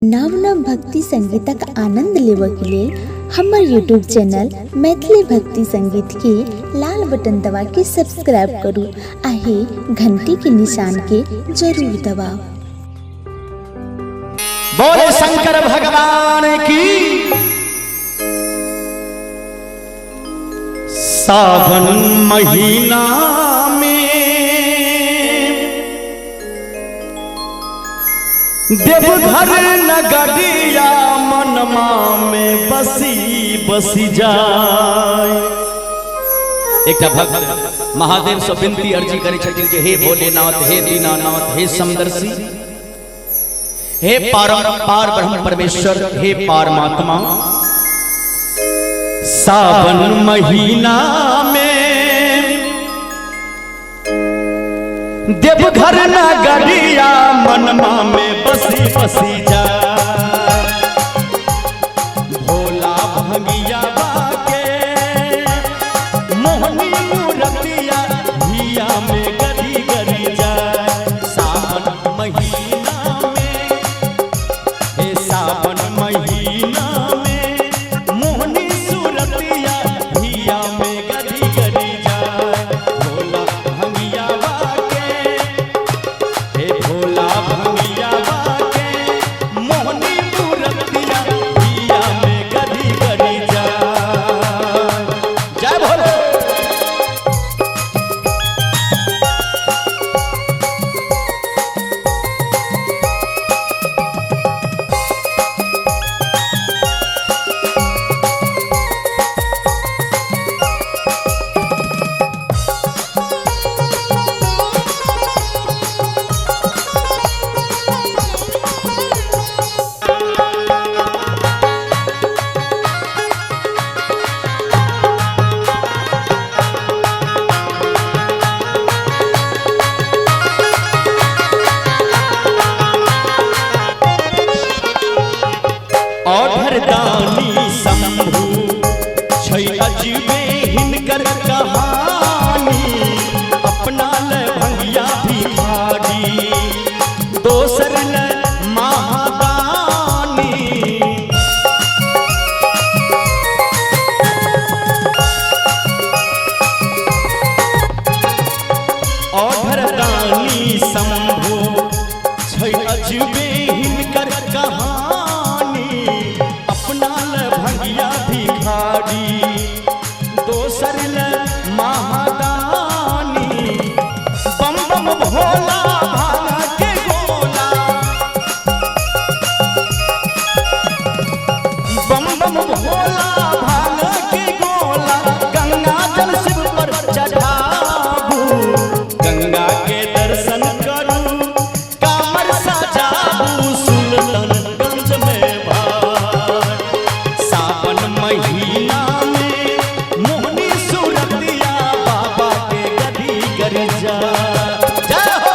नव नव भक्ति संगीतक आनंद लेबक लेल हमर यूट्यूब चैनल मैथिली भक्ति संगीत के लाल बटन दबा के सब्सक्राइब करू आहे घंटी के निशान के जरूर दबाओ। बोले शंकर भगवान की। सावन महीना में देवघर नगरिया मनमा में बसी बसी जाए। एक भक्त महादेव से विनती अर्जी करे छथिन कि हे भोलेनाथ, हे दीनानाथ, हे समदर्शी, हे पार ब्रह्म परमेश्वर, हे परमात्मा, सावन महीना में देवघर नगरिया मनमा में बसी बसी जा। भोला भंगिया बाके मोहनी मूरतिया हिया में गरी गरी जाए। सावन महीना में, हे सावन महीना में मोहनी सूरतिया हिया में गरी गरी जाए। भोला भंगिया बाके, हे भोला भंगिया बाके मोहनी मूरतिया हिया में गरी गरी जाए। जय भोले। औढ़रदानी शंभु छै अजबे हिनकर कहानी। अपना ल भंगिया भिखारी, दोसर ल महादानी। औढ़रदानी शंभु छै अजबे हिनकर कहानी। अपना ल भंगिया भिखारी, दोसर ल महादानी। बम बम भोला भांगा के गोला, बम बम भोला भांगा के गोला। गंगा जल शिव पर चढ़ाबू, गंगा के दर्शन करू, कामर सजाबू सुल्तानगंज में भाई। सावन महीना में मोहनी सूरतिया बाबा के गरी गरी जा। जय हो।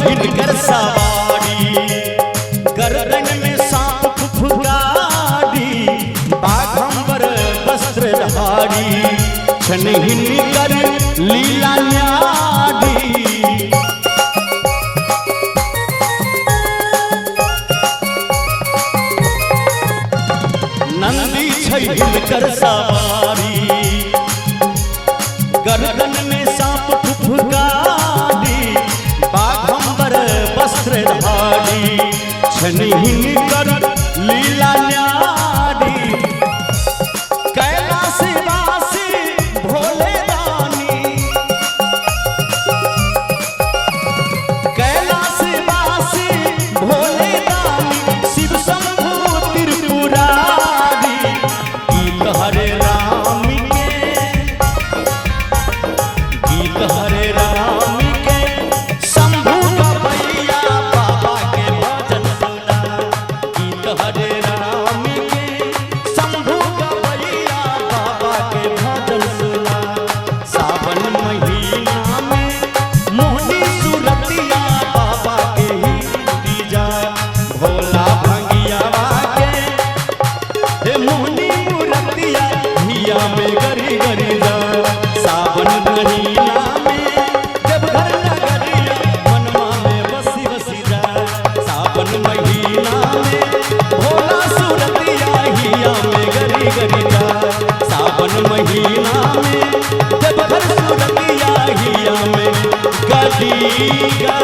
हिनकर सवारी गर्दन में सांप फुफुकारी बाघंबर वस्त्रधारी छन हिनकर लीला न्यारी नंदी छै हिनकर सवारी गर्दन में सांप फुफुकारी बाघंबर वस्त्रधारी छन हिनकर लीला न्यारी कैलाशवासी भोले दानी कैलाशवासी भोले दानी शिव शंभु त्रिपुरारी गीत हरे राम के गीत हरे राम के शंभु गवैया बाबा के भजन सुना गीत हरे राम के शंभु गवैया बाबा के भजन सुना सावन महीना में मोहनी सुरतिया बाबा के ही जा भोला भंगिया के हे मोहनी मुरतिया हिया में गरी गरी जा सावन महीना में जब घर नगरिया मनवा में बसी बसी जा सावन महीना में भोला सुरतिया हिया में गरी गरी जा सावन महीना में जब घर सुरतिया हिया में गरी गरी